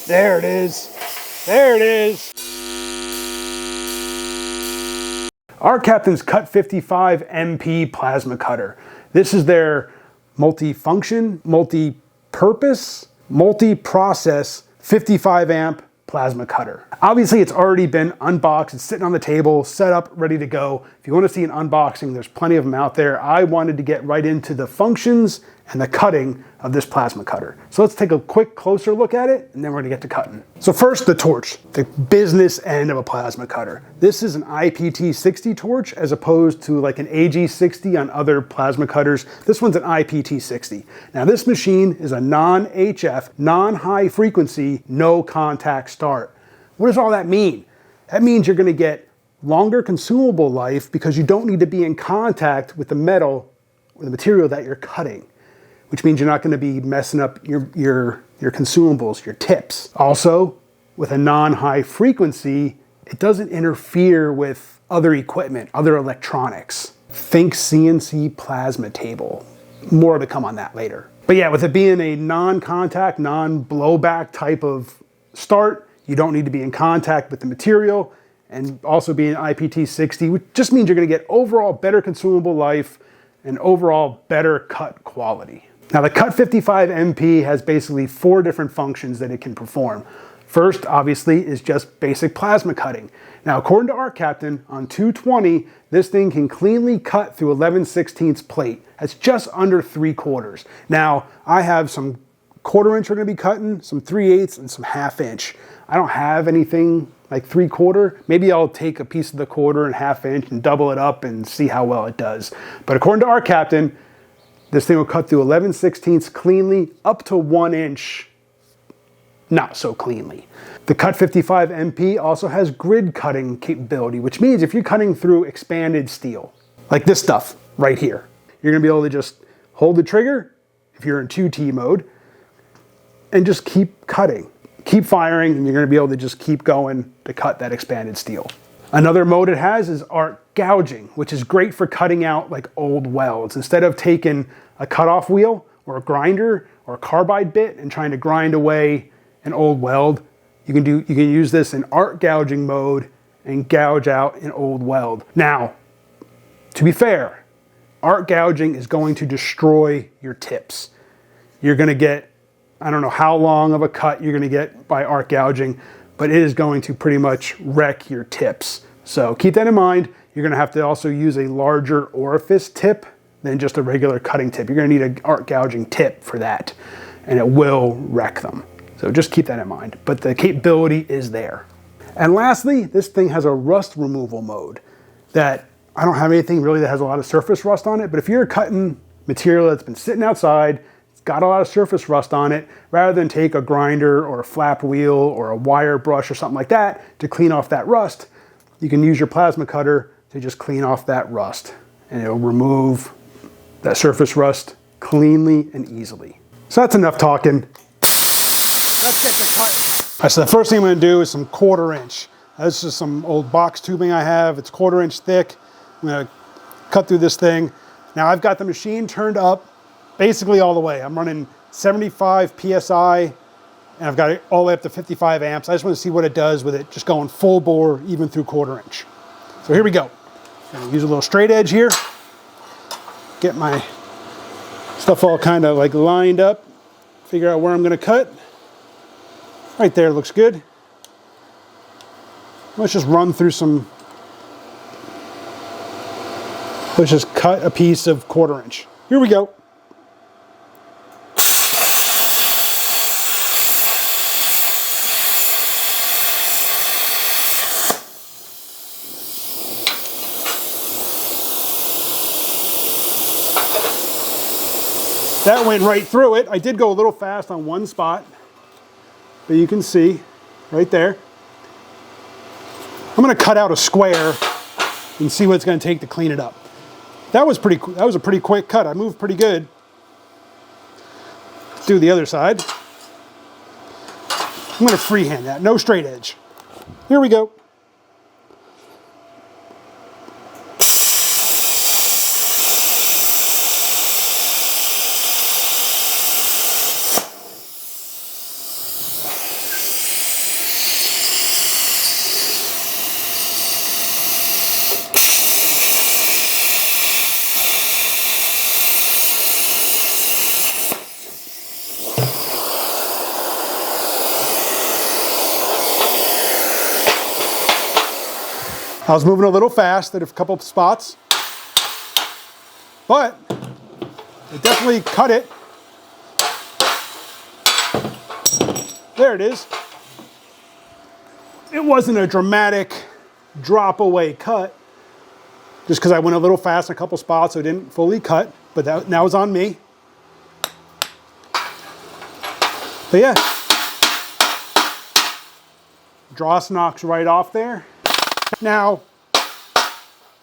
There it is. There it is. Arccaptain's CUT55MP plasma cutter. This is their multi-function, multi-purpose, multi-process 55 amp plasma cutter. Obviously it's already been unboxed, it's sitting on the table, set up, ready to go. If you want to see an unboxing, there's plenty of them out there. I wanted to get right into the functions and the cutting of this plasma cutter. So let's take a quick closer look at it and then we're gonna get to cutting. So first, the torch, the business end of a plasma cutter. This is an IPT60 torch as opposed to like an AG60 on other plasma cutters. This one's an IPT60. Now this machine is a non-HF, non-high frequency, no contact start. What does all that mean? That means you're gonna get longer consumable life because you don't need to be in contact with the metal or the material that you're cutting, which means you're not going to be messing up your consumables, your tips. Also, with a non-high frequency, it doesn't interfere with other equipment, other electronics. Think CNC plasma table. More to come on that later. But yeah, with it being a non-contact, non-blowback type of start, you don't need to be in contact with the material, and also being IPT60, which just means you're going to get overall better consumable life and overall better cut quality. Now the CUT55MP has basically 4 different functions that it can perform. First, obviously, is just basic plasma cutting. Now, according to Arccaptain, on 220, this thing can cleanly cut through 11/16 plate. That's just under 3/4. Now, I have some 1/4 inch we're gonna be cutting, some 3/8 and some 1/2 inch. I don't have anything like 3/4. Maybe I'll take a piece of the 1/4 and 1/2 inch and double it up and see how well it does. But according to Arccaptain, this thing will cut through 11/16 cleanly, up to 1 inch, not so cleanly. The CUT55MP also has grid cutting capability, which means if you're cutting through expanded steel, like this stuff right here, you're gonna be able to just hold the trigger, if you're in 2T mode, and just keep cutting. Keep firing, and you're gonna be able to just keep going to cut that expanded steel. Another mode it has is arc gouging, which is great for cutting out like old welds. Instead of taking a cutoff wheel or a grinder or a carbide bit and trying to grind away an old weld, you can use this in arc gouging mode and gouge out an old weld. Now, to be fair, arc gouging is going to destroy your tips. You're gonna get, I don't know how long of a cut you're gonna get by arc gouging, but it is going to pretty much wreck your tips. So keep that in mind. You're gonna have to also use a larger orifice tip than just a regular cutting tip. You're gonna need an arc gouging tip for that, and it will wreck them. So just keep that in mind, but the capability is there. And lastly, this thing has a rust removal mode that I don't have anything really that has a lot of surface rust on it, but if you're cutting material that's been sitting outside, it's got a lot of surface rust on it, rather than take a grinder or a flap wheel or a wire brush or something like that to clean off that rust, you can use your plasma cutter to just clean off that rust, and it'll remove that surface rust cleanly and easily. So that's enough talking. Let's get the cut. All right, so the first thing I'm gonna do is some 1/4 inch. This is some old box tubing I have. It's 1/4 inch thick. I'm gonna cut through this thing. Now I've got the machine turned up basically all the way. I'm running 75 PSI and I've got it all the way up to 55 amps. I just wanna see what it does with it just going full bore even through 1/4 inch. So here we go. I'm gonna use a little straight edge here. Get my stuff all kind of like lined up. Figure out where I'm gonna cut. Right there looks good. Let's just run through some, let's just cut a piece of 1/4 inch. Here we go. That went right through it. I did go a little fast on one spot, but you can see right there. I'm gonna cut out a square and see what it's gonna take to clean it up. That was a pretty quick cut. I moved pretty good. Let's do the other side. I'm gonna freehand that, no straight edge. Here we go. I was moving a little fast at a couple of spots, but it definitely cut it. There it is. It wasn't a dramatic drop away cut, just because I went a little fast in a couple spots, so it didn't fully cut, but that was on me. But yeah, dross knocks right off there. Now, it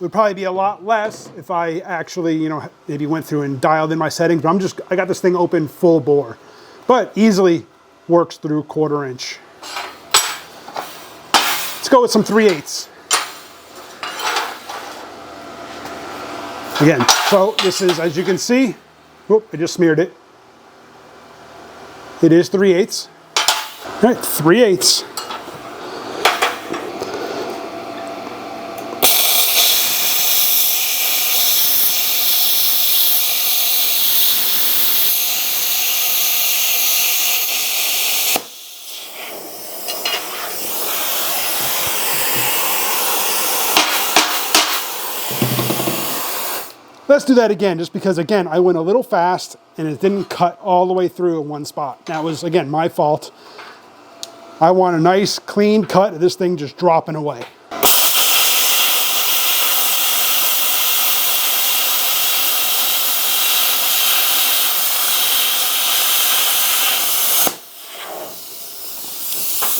would probably be a lot less if I actually, you know, maybe went through and dialed in my settings, but I got this thing open full bore, but easily works through 1/4 inch. Let's go with some 3/8. Again, so this is, as you can see, whoop, I just smeared it. It is 3/8. All right, 3/8. Let's do that again, just because, again, I went a little fast and it didn't cut all the way through in one spot. That was, again, my fault. I want a nice, clean cut of this thing just dropping away.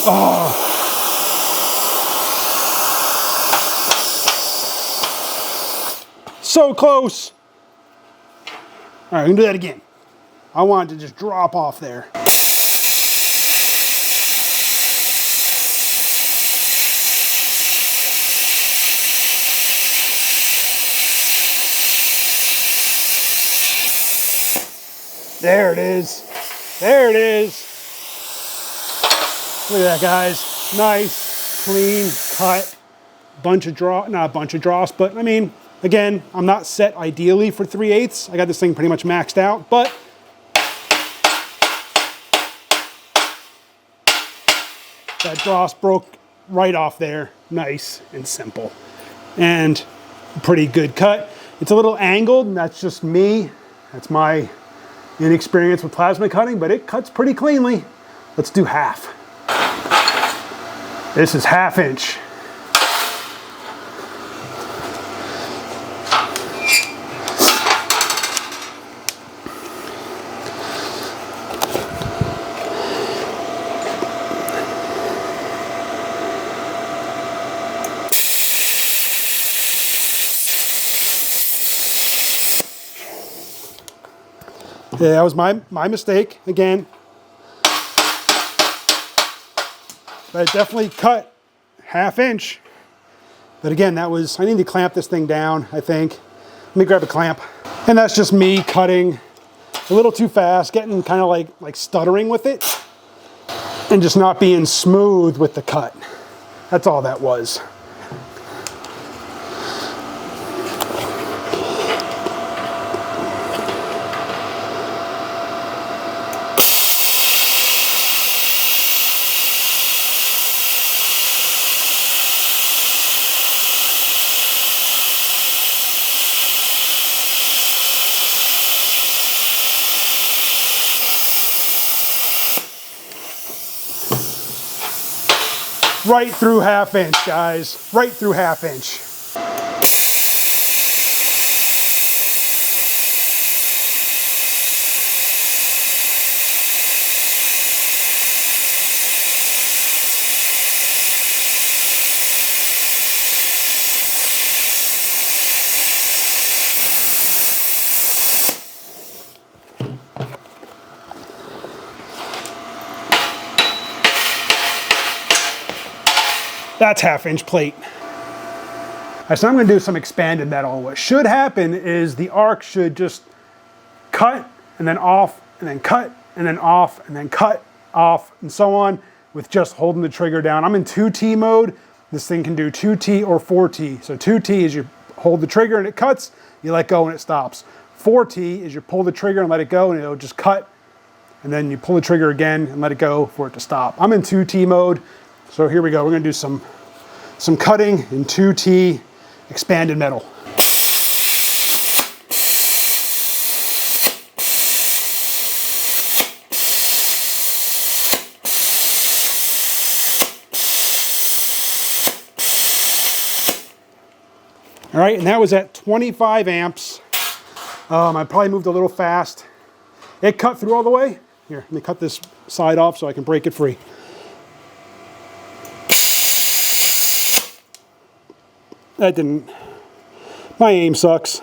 Oh. So close. All right, we can do that again. I want it to just drop off there. There it is. There it is. Look at that, guys. Nice, clean cut. Bunch of draw, not a bunch of dross, but I mean, again, I'm not set ideally for 3/8. I got this thing pretty much maxed out, but that dross broke right off there. Nice and simple. And a pretty good cut. It's a little angled, and that's just me. That's my inexperience with plasma cutting, but it cuts pretty cleanly. Let's do half. This is 1/2 inch. Yeah, that was my mistake again. But it definitely cut 1/2 inch. But again, I need to clamp this thing down, I think. Let me grab a clamp. And that's just me cutting a little too fast, getting kind of like stuttering with it, and just not being smooth with the cut. That's all that was. Right through 1/2 inch, guys. Right through 1/2 inch. That's 1/2 inch plate. All right, so I'm going to do some expanded metal. What should happen is the arc should just cut and then off and then cut and then off and then cut off and so on with just holding the trigger down. I'm in 2T mode. This thing can do 2T or 4T. So 2T is you hold the trigger and it cuts, you let go and it stops. 4T is you pull the trigger and let it go and it'll just cut, and then you pull the trigger again and let it go for it to stop. I'm in 2T mode. So here we go. We're going to do some some cutting in 2T expanded metal. All right, and that was at 25 amps. I probably moved a little fast. It cut through all the way. Here, let me cut this side off so I can break it free. That didn't, my aim sucks.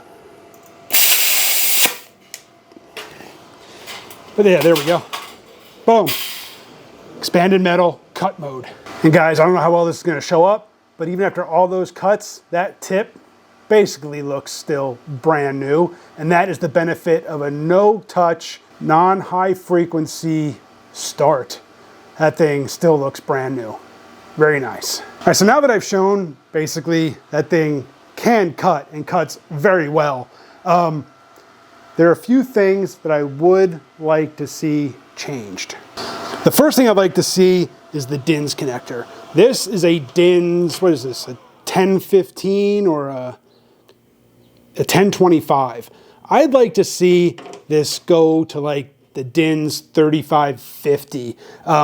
But yeah, there we go. Boom. Expanded metal, cut mode. And guys, I don't know how well this is gonna show up, but even after all those cuts, that tip basically looks still brand new. And that is the benefit of a no-touch, non-high frequency start. That thing still looks brand new. Very nice. All right, so now that I've shown basically that thing can cut and cuts very well, there are a few things that I would like to see changed. The first thing I'd like to see is the DINS connector. This is a DINS, what is this, a 1015 or a 1025. I'd like to see this go to like the DINS 3550.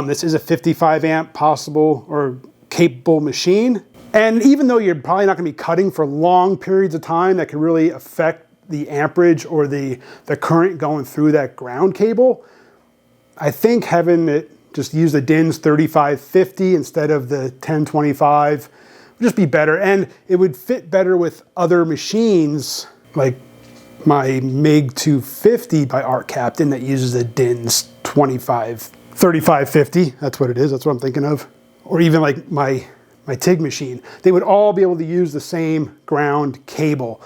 This is a 55 amp possible or capable machine. And even though you're probably not gonna be cutting for long periods of time, that can really affect the amperage or the current going through that ground cable, I think having it just use the DINS 3550 instead of the 1025 would just be better. And it would fit better with other machines like my MiG 250 by Arccaptain that uses the DINS 3550. That's what it is, that's what I'm thinking of. Or even like my TIG machine. They would all be able to use the same ground cable.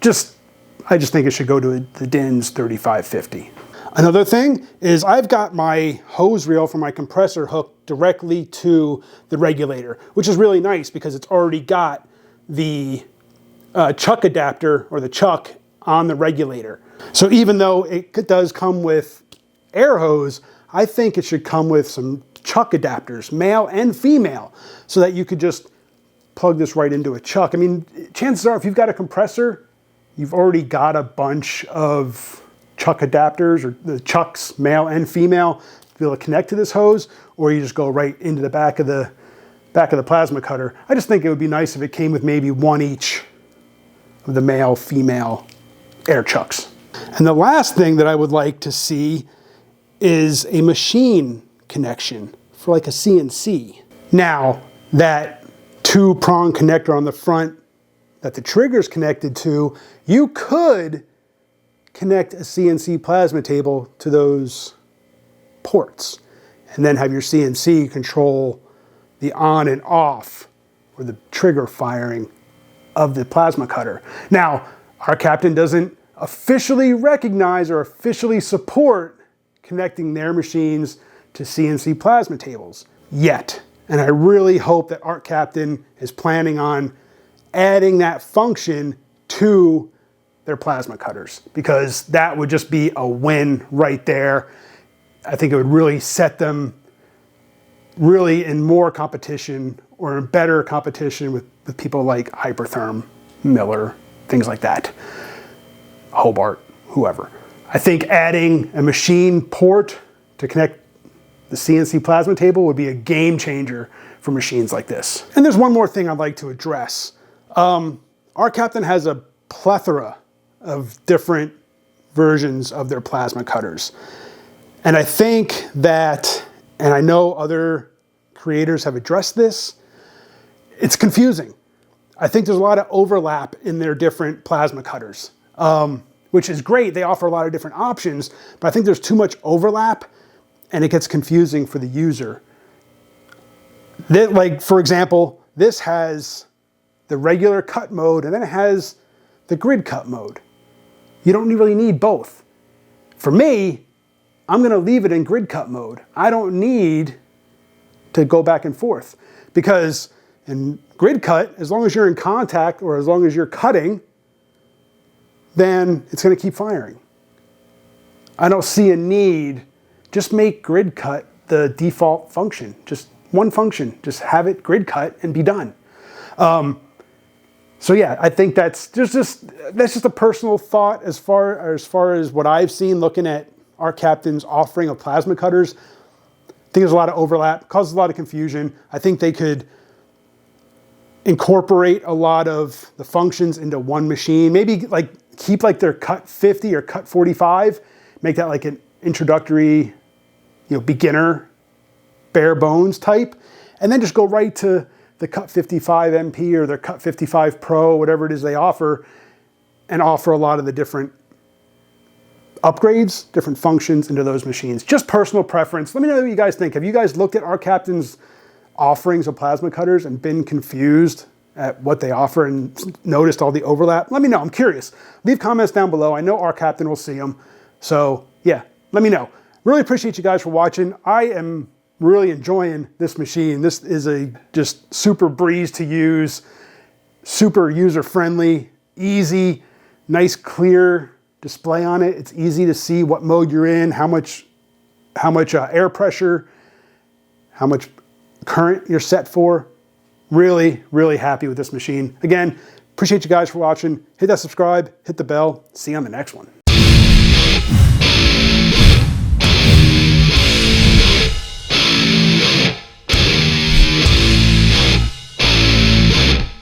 I just think it should go to the DINS 3550. Another thing is I've got my hose reel for my compressor hooked directly to the regulator, which is really nice because it's already got the chuck adapter or the chuck on the regulator. So even though it does come with air hose, I think it should come with some chuck adapters, male and female, so that you could just plug this right into a chuck. I mean, chances are if you've got a compressor, you've already got a bunch of chuck adapters or the chucks, male and female, to be able to connect to this hose, or you just go right into the back of the plasma cutter. I just think it would be nice if it came with maybe one each of the male, female air chucks. And the last thing that I would like to see is a machine connection for like a CNC. Now, that two-prong connector on the front that the trigger's connected to, you could connect a CNC plasma table to those ports and then have your CNC control the on and off or the trigger firing of the plasma cutter. Now, Arccaptain doesn't officially recognize or officially support connecting their machines to CNC plasma tables yet. And I really hope that Arccaptain is planning on adding that function to their plasma cutters, because that would just be a win right there. I think it would really set them really in more competition or in better competition with people like Hypertherm, Miller, things like that, Hobart, whoever. I think adding a machine port to connect the CNC plasma table would be a game changer for machines like this. And there's one more thing I'd like to address. Arccaptain has a plethora of different versions of their plasma cutters. And I think that, and I know other creators have addressed this, it's confusing. I think there's a lot of overlap in their different plasma cutters, which is great. They offer a lot of different options, but I think there's too much overlap and it gets confusing for the user. Like, for example, this has the regular cut mode and then it has the grid cut mode. You don't really need both. For me, I'm gonna leave it in grid cut mode. I don't need to go back and forth, because in grid cut, as long as you're in contact or as long as you're cutting, then it's gonna keep firing. I don't see a need. Just make grid cut the default function. Just one function. Just have it grid cut and be done. So yeah, I think that's just a personal thought as far as what I've seen looking at Arccaptain's offering of plasma cutters. I think there's a lot of overlap, causes a lot of confusion. I think they could incorporate a lot of the functions into one machine. Maybe like keep like their CUT50 or CUT45, make that like an introductory, beginner, bare bones type, and then just go right to the CUT55MP or their CUT55 Pro, whatever it is they offer, and offer a lot of the different upgrades, different functions into those machines. Just personal preference. Let me know what you guys think. Have you guys looked at Arccaptain's offerings of plasma cutters and been confused at what they offer and noticed all the overlap? Let me know. I'm curious. Leave comments down below. I know Arccaptain will see them. So yeah, let me know. Really appreciate you guys for watching. I am really enjoying this machine. This is a just super breeze to use, super user-friendly, easy, nice clear display on it. It's easy to see what mode you're in, how much air pressure, how much current you're set for. Really, really happy with this machine. Again, appreciate you guys for watching. Hit that subscribe, hit the bell. See you on the next one.